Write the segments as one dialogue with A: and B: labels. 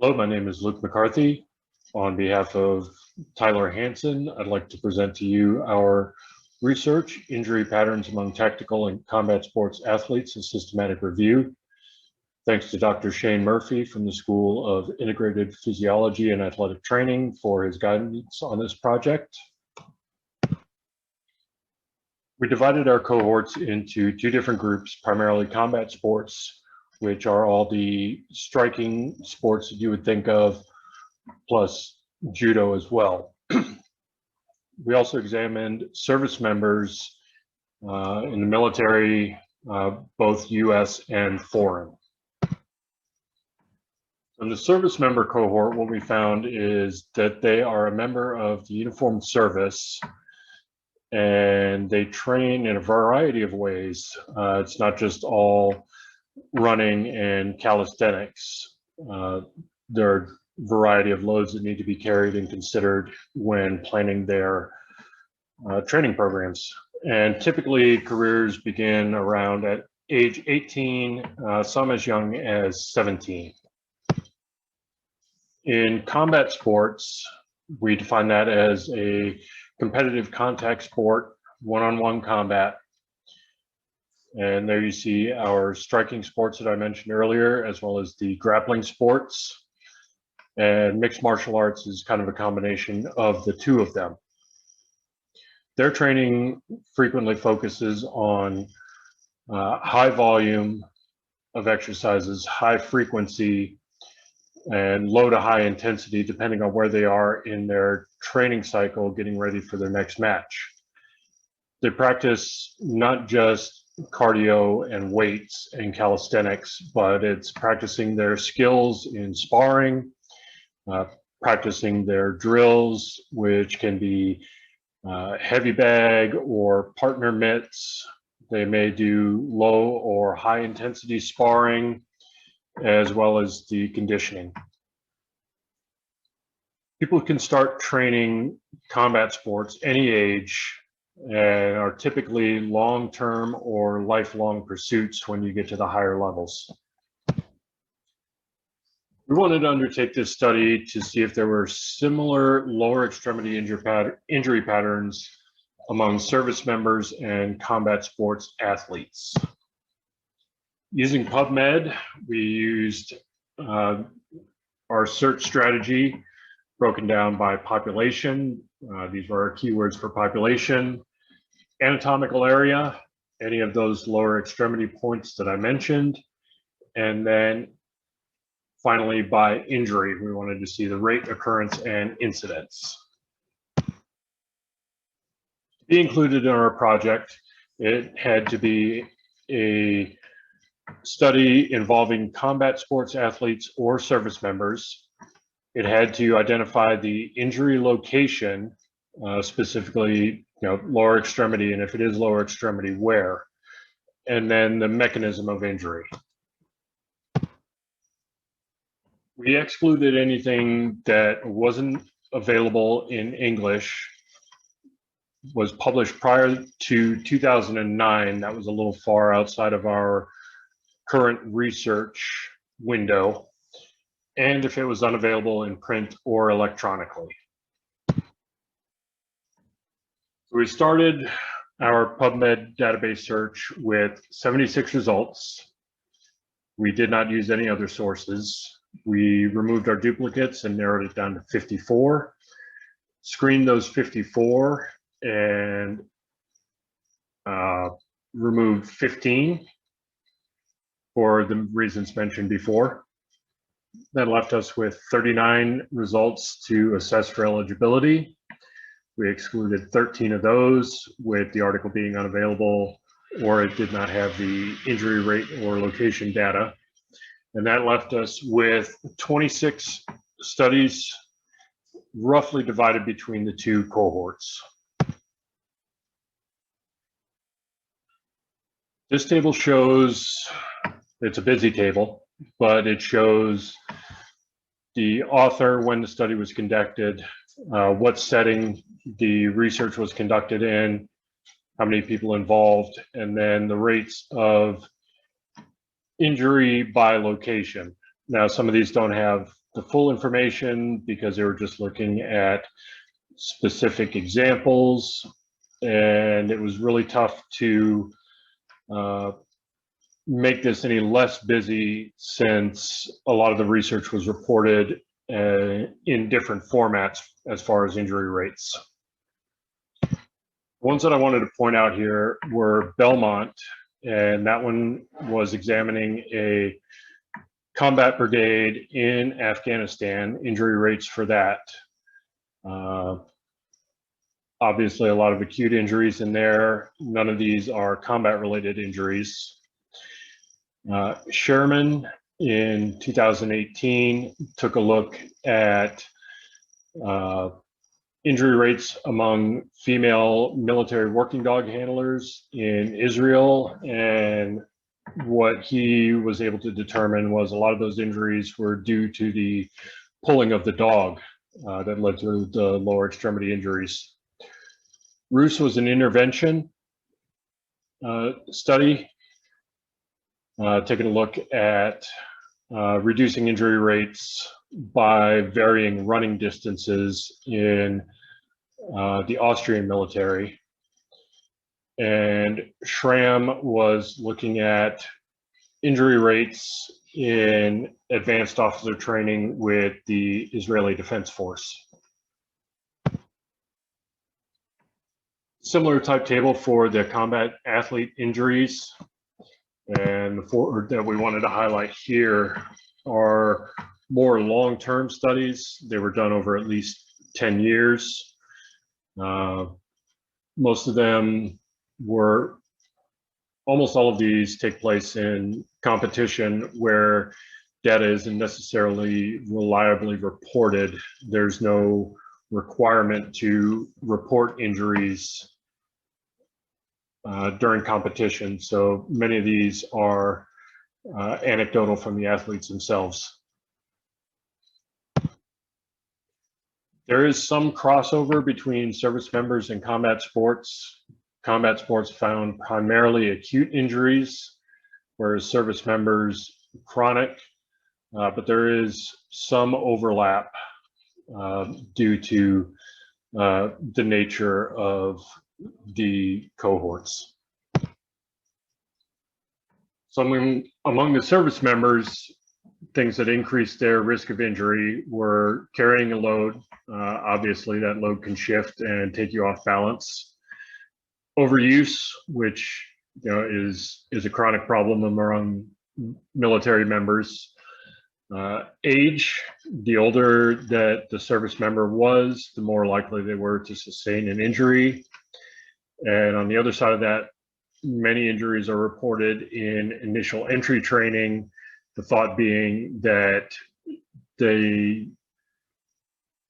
A: Hello, my name is Luke McCarthy. On behalf of Tyler Hansen, I'd like to present to you our research, Injury Patterns Among Tactical and Combat Sports Athletes, a Systematic Review. Thanks to Dr. Shane Murphy from the School of Integrated Physiology and Athletic Training for his guidance on this project. We divided our cohorts into two different groups, primarily combat sports, which are all the striking sports that you would think of, plus judo as well. We also examined service members in the military, both US and foreign. In the service member cohort, what we found is that they are a member of the uniformed service and they train in a variety of ways. It's not just all running and calisthenics. There are a variety of loads that need to be carried and considered when planning their training programs. And typically careers begin around at age 18, some as young as 17. In combat sports, we define that as a competitive contact sport, one-on-one combat. And there you see our striking sports that I mentioned earlier, as well as the grappling sports. And mixed martial arts is kind of a combination of the two of them. Their training frequently focuses on high volume of exercises, high frequency, and low to high intensity, depending on where they are in their training cycle, getting ready for their next match. They practice not just cardio and weights and calisthenics, but it's practicing their skills in sparring, practicing their drills, which can be heavy bag or partner mitts. They may do low or high intensity sparring, as well as the conditioning. People can start training combat sports any age and are typically long-term or lifelong pursuits when you get to the higher levels. We wanted to undertake this study to see if there were similar lower extremity injury patterns among service members and combat sports athletes. Using PubMed, we used our search strategy broken down by population. These were our keywords for population, anatomical area, any of those lower extremity points that I mentioned, and then finally by injury. We wanted to see the rate, occurrence, and incidence. To be included in our project, it had to be a study involving combat sports athletes or service members. It had to identify the injury location, specifically, lower extremity, and if it is lower extremity, where, and then the mechanism of injury. We excluded anything that wasn't available in English, was published prior to 2009. That was a little far outside of our current research window, and if it was unavailable in print or electronically. So we started our PubMed database search with 76 results. We did not use any other sources. We removed our duplicates and narrowed it down to 54, screened those 54 and removed 15 for the reasons mentioned before. That left us with 39 results to assess for eligibility. We excluded 13 of those, with the article being unavailable or it did not have the injury rate or location data. And that left us with 26 studies, roughly divided between the two cohorts. This table shows, it's a busy table, but it shows the author, when the study was conducted, what setting the research was conducted in, how many people involved, and then the rates of injury by location. Now, some of these don't have the full information because they were just looking at specific examples, and it was really tough to make this any less busy since a lot of the research was reported in different formats as far as injury rates. Ones that I wanted to point out here were Belmont, and that one was examining a combat brigade in Afghanistan, injury rates for that. Obviously, a lot of acute injuries in there. None of these are combat-related injuries. Sherman in 2018 took a look at injury rates among female military working dog handlers in Israel, and what he was able to determine was a lot of those injuries were due to the pulling of the dog that led to the lower extremity injuries. Roos was an intervention study taking a look at reducing injury rates by varying running distances in the Austrian military. And Schramm was looking at injury rates in advanced officer training with the Israeli Defense Force. Similar type table for the combat athlete injuries. And the four that we wanted to highlight here are more long-term studies. They were done over at least 10 years. Most of them were, almost all of these take place in competition where data isn't necessarily reliably reported. There's no requirement to report injuries during competition. So many of these are anecdotal from the athletes themselves. There is some crossover between service members and combat sports. Combat sports found primarily acute injuries, whereas service members chronic, but there is some overlap due to the nature of the cohorts. So among the service members, things that increased their risk of injury were carrying a load. Obviously, that load can shift and take you off balance. Overuse, which is a chronic problem among military members. Age, the older that the service member was, the more likely they were to sustain an injury. And on the other side of that, many injuries are reported in initial entry training, the thought being that the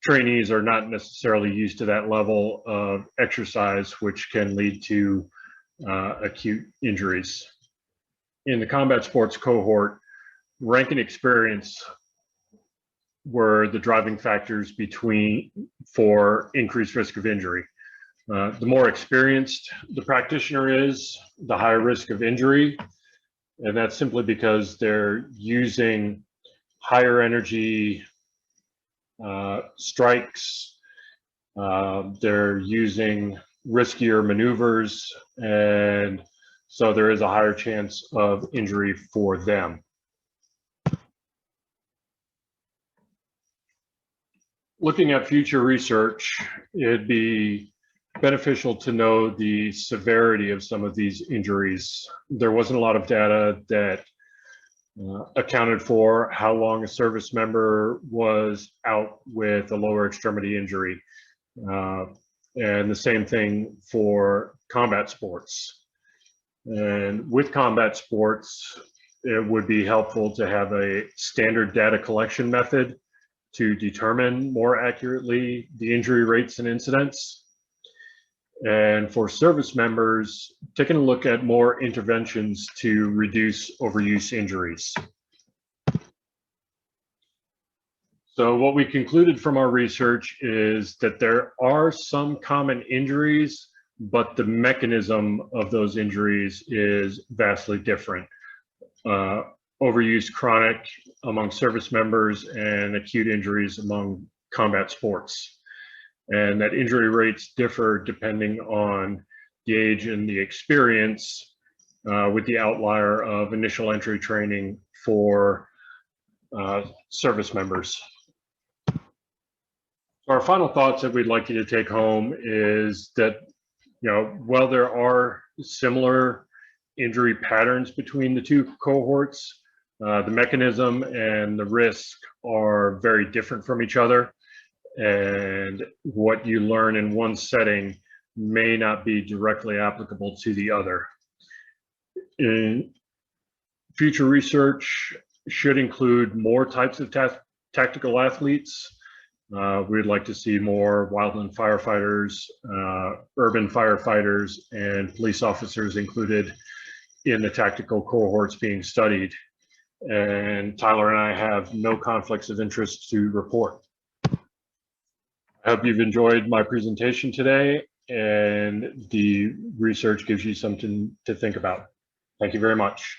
A: trainees are not necessarily used to that level of exercise, which can lead to acute injuries. In the combat sports cohort, rank and experience were the driving factors for increased risk of injury. The more experienced the practitioner is, the higher risk of injury, and that's simply because they're using higher energy strikes, they're using riskier maneuvers, and so there is a higher chance of injury for them. Looking at future research, it'd be beneficial to know the severity of some of these injuries. There wasn't a lot of data that accounted for how long a service member was out with a lower extremity injury. And the same thing for combat sports. And with combat sports, it would be helpful to have a standard data collection method to determine more accurately the injury rates and incidents. And for service members, taking a look at more interventions to reduce overuse injuries. So what we concluded from our research is that there are some common injuries, but the mechanism of those injuries is vastly different. overuse chronic among service members and acute injuries among combat sports. And that injury rates differ depending on the age and the experience, with the outlier of initial entry training for service members. So our final thoughts that we'd like you to take home is that, while there are similar injury patterns between the two cohorts, the mechanism and the risk are very different from each other. And what you learn in one setting may not be directly applicable to the other. In future research should include more types of tactical athletes. We'd like to see more wildland firefighters, urban firefighters, and police officers included in the tactical cohorts being studied. And Tyler and I have no conflicts of interest to report. I hope you've enjoyed my presentation today, and the research gives you something to think about. Thank you very much.